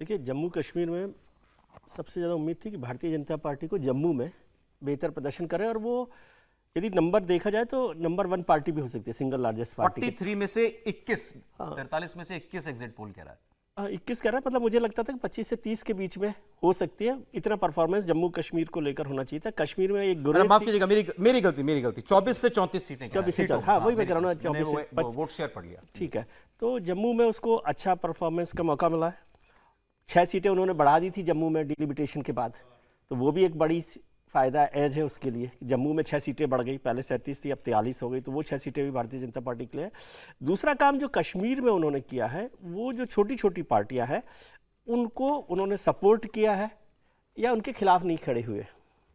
देखिए, जम्मू कश्मीर में सबसे ज़्यादा उम्मीद थी कि भारतीय जनता पार्टी को जम्मू में बेहतर प्रदर्शन करे, और वो यदि नंबर देखा जाए तो नंबर 1 पार्टी भी हो सकती है, सिंगल लार्जेस्ट पार्टी। 43 में से 21, 43 में से 21 एग्जिट पोल कह रहा है। 21 कह रहा है, मतलब मुझे लगता था कि 25 से 30 के बीच में हो सकती है। इतना परफॉर्मेंस जम्मू कश्मीर को लेकर होना चाहिए था। कश्मीर में एक गुरेज, माफ कीजिएगा, मेरी गलती 24 से 34 सीटें, 24 से 4, हाँ वही मैं कह रहा हूँ, 24 से वोट शेयर पड़ गया। ठीक है, तो जम्मू में उसको अच्छा परफॉर्मेंस का मौका मिला है। 6 सीटें उन्होंने बढ़ा दी थी जम्मू में डिलिमिटेशन के बाद, तो वो भी एक बड़ी फायदा एज है उसके लिए। जम्मू में 6 सीटें बढ़ गई, पहले 37 थी, अब 43 हो गई, तो वो 6 सीटें भी भारतीय जनता पार्टी के लिए है। दूसरा काम जो कश्मीर में उन्होंने किया है, वो जो छोटी छोटी पार्टियां हैं उनको उन्होंने सपोर्ट किया है या उनके खिलाफ नहीं खड़े हुए।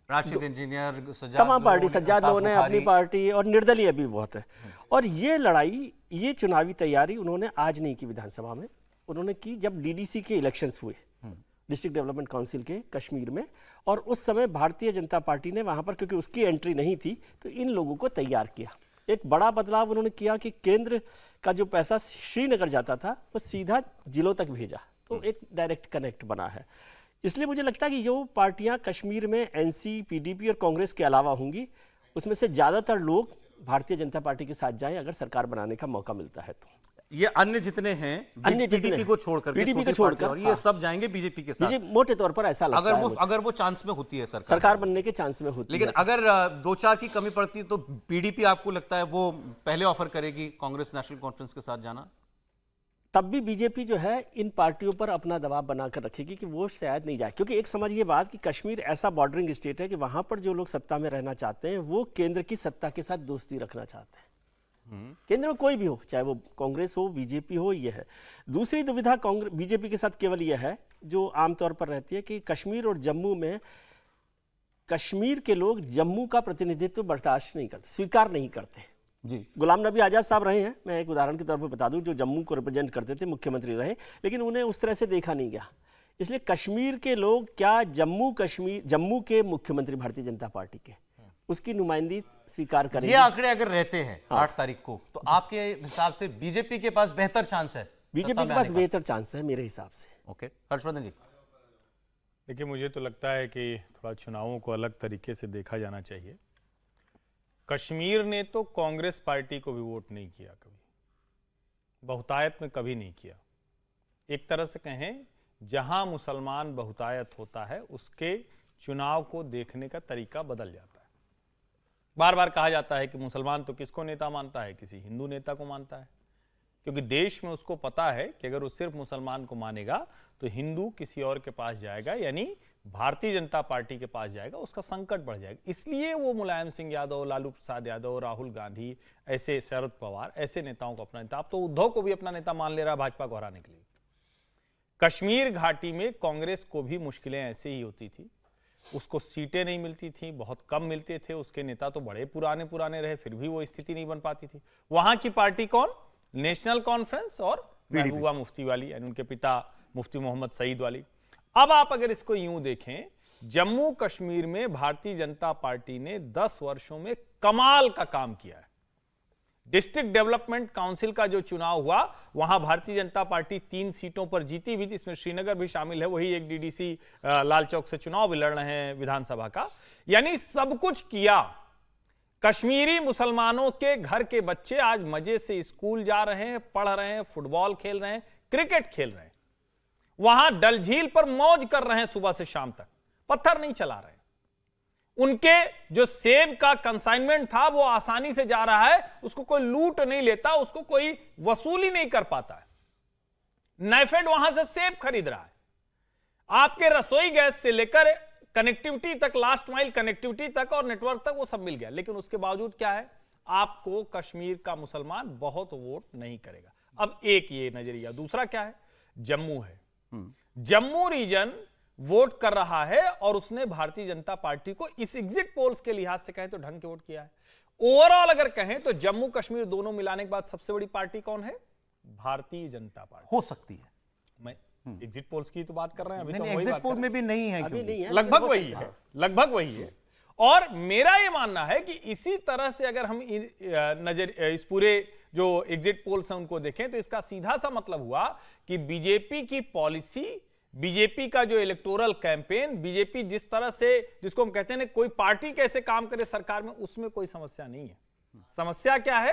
राशिद इंजीनियर, तमाम पार्टी, सज्जाद लोगों ने अपनी पार्टी, और निर्दलीय भी बहुत है। और ये लड़ाई, ये चुनावी तैयारी उन्होंने आज नहीं की विधानसभा में, उन्होंने की जब डीडीसी के इलेक्शंस हुए, डिस्ट्रिक्ट डेवलपमेंट काउंसिल के कश्मीर में, और उस समय भारतीय जनता पार्टी ने वहां पर, क्योंकि उसकी एंट्री नहीं थी, तो इन लोगों को तैयार किया। एक बड़ा बदलाव उन्होंने किया कि केंद्र का जो पैसा श्रीनगर जाता था वो सीधा जिलों तक भेजा, तो एक डायरेक्ट कनेक्ट बना है। इसलिए मुझे लगता है कि जो पार्टियां कश्मीर में एनसी, पीडीपी और कांग्रेस के अलावा होंगी, उसमें से ज्यादातर लोग भारतीय जनता पार्टी के साथ जाएं अगर सरकार बनाने का मौका मिलता है तो। ये अन्य जितने हैं, पीडीपी को छोड़कर, पीडीपी को छोड़कर, और ये सब जाएंगे बीजेपी के साथ। मोटे तौर पर ऐसा लगता है अगर वो चांस में होती है सरकार बनने के चांस में होती है। लेकिन अगर 2-4 की कमी पड़ती है तो पीडीपी आपको लगता है वो पहले ऑफर करेगी कांग्रेस नेशनल कॉन्फ्रेंस के साथ जाना? तब भी बीजेपी जो है इन पार्टियों पर अपना दबाव बनाकर रखेगी कि वो शायद नहीं जाए, क्योंकि एक समझिए बात कि कश्मीर ऐसा बॉर्डरिंग स्टेट है कि वहां पर जो लोग सत्ता में रहना चाहते हैं वो केंद्र की सत्ता के साथ दोस्ती रखना चाहते हैं। केंद्र में कोई भी हो, चाहे वो कांग्रेस हो, बीजेपी हो, ये है। दूसरी दुविधा कांग्रेस बीजेपी के साथ केवल यह है जो आमतौर पर रहती है कि कश्मीर और जम्मू में कश्मीर के लोग जम्मू का प्रतिनिधित्व बर्दाश्त नहीं करते, स्वीकार नहीं करते जी। गुलाम नबी आजाद साहब रहे हैं, मैं एक उदाहरण के तौर पर बता दूं, जो जम्मू को रिप्रेजेंट करते थे, मुख्यमंत्री रहे, लेकिन उन्हें उस तरह से देखा नहीं गया। इसलिए कश्मीर के लोग क्या जम्मू के मुख्यमंत्री भारतीय जनता पार्टी के उसकी नुमाइंदगी स्वीकार करेंगे? ये आंकड़े अगर रहते हैं 8 तारीख को, तो आपके हिसाब से बीजेपी के पास बेहतर चांस है? बीजेपी के पास बेहतर चांस है मेरे हिसाब से। ओके, हर्षवर्धन जी। देखिए, मुझे तो लगता है कि थोड़ा चुनावों को अलग तरीके से देखा जाना चाहिए। कश्मीर ने तो कांग्रेस पार्टी को भी वोट नहीं किया, कभी बहुतायत में कभी नहीं किया। एक तरह से कहें, जहां मुसलमान बहुतायत होता है उसके चुनाव को देखने का तरीका बदल जाता है। बार बार कहा जाता है कि मुसलमान तो किसको नेता मानता है? किसी हिंदू नेता को मानता है, क्योंकि देश में उसको पता है कि अगर वो सिर्फ मुसलमान को मानेगा तो हिंदू किसी और के पास जाएगा, यानी भारतीय जनता पार्टी के पास जाएगा, उसका संकट बढ़ जाएगा। इसलिए वो मुलायम सिंह यादव, लालू प्रसाद यादव, राहुल गांधी, ऐसे शरद पवार, ऐसे नेताओं को अपना नेता, अब तो उद्धव को भी अपना नेता मान ले रहा है भाजपा को हराने के लिए। कश्मीर घाटी में कांग्रेस को भी मुश्किलें ऐसे ही होती थी, उसको सीटें नहीं मिलती थी, बहुत कम मिलते थे, उसके नेता तो बड़े पुराने रहे, फिर भी वो स्थिति नहीं बन पाती थी। वहां की पार्टी कौन? नेशनल कॉन्फ्रेंस और महबूबा मुफ्ती वाली, यानी उनके पिता मुफ्ती मोहम्मद सईद वाली। अब आप अगर इसको यूं देखें, जम्मू कश्मीर में भारतीय जनता पार्टी ने 10 वर्षों में कमाल का काम किया है। डिस्ट्रिक्ट डेवलपमेंट काउंसिल का जो चुनाव हुआ, वहां भारतीय जनता पार्टी 3 सीटों पर जीती भी, जिसमें श्रीनगर भी शामिल है। वही एक डीडीसी लाल चौक से चुनाव भी लड़ रहे हैं विधानसभा का। यानी सब कुछ किया। कश्मीरी मुसलमानों के घर के बच्चे आज मजे से स्कूल जा रहे हैं, पढ़ रहे हैं, फुटबॉल खेल रहे हैं, क्रिकेट खेल रहे हैं, वहां डल झील पर मौज कर रहे हैं, सुबह से शाम तक पत्थर नहीं चला रहे। उनके जो सेब का कंसाइनमेंट था वो आसानी से जा रहा है, उसको कोई लूट नहीं लेता, उसको कोई वसूली नहीं कर पाता है। नाइफेड वहां से सेब खरीद रहा है। आपके रसोई गैस से लेकर कनेक्टिविटी तक, लास्ट माइल कनेक्टिविटी तक और नेटवर्क तक वो सब मिल गया। लेकिन उसके बावजूद क्या है, आपको कश्मीर का मुसलमान बहुत वोट नहीं करेगा। अब एक ये नजरिया, दूसरा क्या है, जम्मू है। जम्मू रीजन वोट कर रहा है और उसने भारतीय जनता पार्टी को इस एग्जिट पोल्स के लिहाज से कहें तो ढंग के वोट किया है। ओवरऑल अगर कहें तो जम्मू कश्मीर दोनों मिलाने के बाद सबसे बड़ी पार्टी कौन है? भारतीय जनता पार्टी हो सकती है। मैं एग्जिट पोल्स की तो बात कर रहे हैं, अभी तो एग्जिट पोल में भी नहीं है, अभी नहीं है, लगभग वही है, लगभग वही है। और मेरा यह मानना है कि इसी तरह से अगर हम इस पूरे जो एग्जिट पोल्स हैं उनको देखें तो इसका सीधा सा मतलब हुआ कि बीजेपी की पॉलिसी बीजेपी का जो इलेक्टोरल कैंपेन, बीजेपी जिस तरह से, जिसको हम कहते हैं ना कोई पार्टी कैसे काम करे सरकार में, उसमें कोई समस्या नहीं है। समस्या क्या है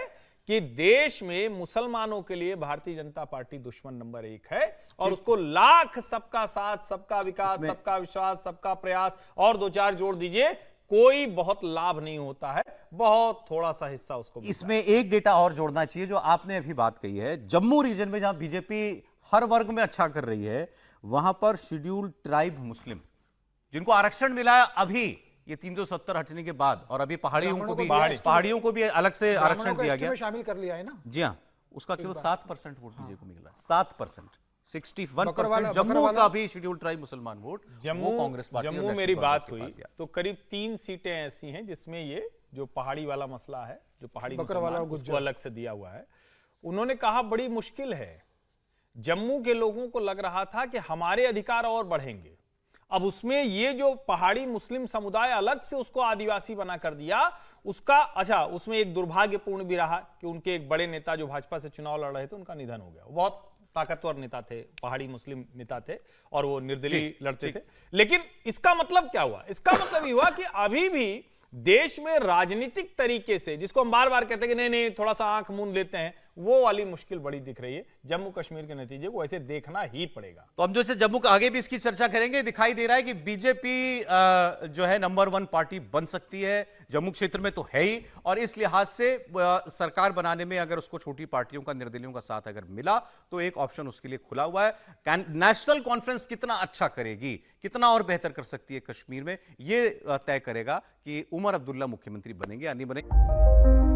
कि देश में मुसलमानों के लिए भारतीय जनता पार्टी दुश्मन नंबर 1 है और उसको लाख सबका साथ, सबका विकास, सबका विश्वास, सबका प्रयास और 2-4 जोड़ दीजिए, कोई बहुत लाभ नहीं होता है, बहुत थोड़ा सा हिस्सा उसको मिलता है। इसमें एक डेटा और जोड़ना चाहिए जो आपने अभी बात कही है। जम्मू रीजन में जहां बीजेपी हर वर्ग में अच्छा कर रही है, वहां पर शेड्यूल्ड ट्राइब मुस्लिम जिनको आरक्षण मिला है अभी ये 370 हटने के बाद, और अभी पहाड़ियों को भी अलग से आरक्षण दिया गया, शामिल कर लिया है ना। जी हाँ, उसका केवल 7% वोट बीजेपी को मिला। 7%, 61% जम्मू का भी शेड्यूल्ड ट्राइब मुसलमान वोट जम्मू कांग्रेस पार्टी। जम्मू मेरी बात हुई तो करीब 3 सीटें ऐसी हैं जिसमें ये जो पहाड़ी वाला मसला है, जो पहाड़ी मुसलमान उसको अलग से दिया हुआ है। उन्होंने कहा बड़ी मुश्किल है, जम्मू के लोगों को लग रहा था कि हमारे अधिकार और बढ़ेंगे, अब उसमें ये जो पहाड़ी मुस्लिम समुदाय अलग से उसको आदिवासी बना कर दिया, उसका अच्छा उसमें एक दुर्भाग्यपूर्ण भी रहा कि उनके एक बड़े नेता जो भाजपा से चुनाव लड़ रहे थे उनका निधन हो गया। वो बहुत ताकतवर नेता थे, पहाड़ी मुस्लिम नेता थे और वो निर्दलीय लड़ते थे। लेकिन इसका मतलब क्या हुआ? इसका मतलब ये हुआ कि अभी भी देश में राजनीतिक तरीके से, जिसको हम बार बार कहते हैं कि नहीं नहीं थोड़ा सा आंख मूंद लेते हैं, वो वाली मुश्किल बड़ी दिख रही है। जम्मू कश्मीर के नतीजे को ऐसे देखना ही पड़ेगा। तो हम जो इसे जम्मू का आगे भी इसकी चर्चा करेंगे। दिखाई दे रहा है कि बीजेपी जो है नंबर 1 पार्टी बन सकती है जम्मू क्षेत्र में, तो है ही, और इस लिहाज से सरकार बनाने में अगर उसको छोटी पार्टियों का, निर्दलियों का साथ अगर मिला तो एक ऑप्शन उसके लिए खुला हुआ है। नेशनल कॉन्फ्रेंस कितना अच्छा करेगी, कितना और बेहतर कर सकती है कश्मीर में, यह तय करेगा कि उमर अब्दुल्ला मुख्यमंत्री बनेंगे या नहीं बनेंगे।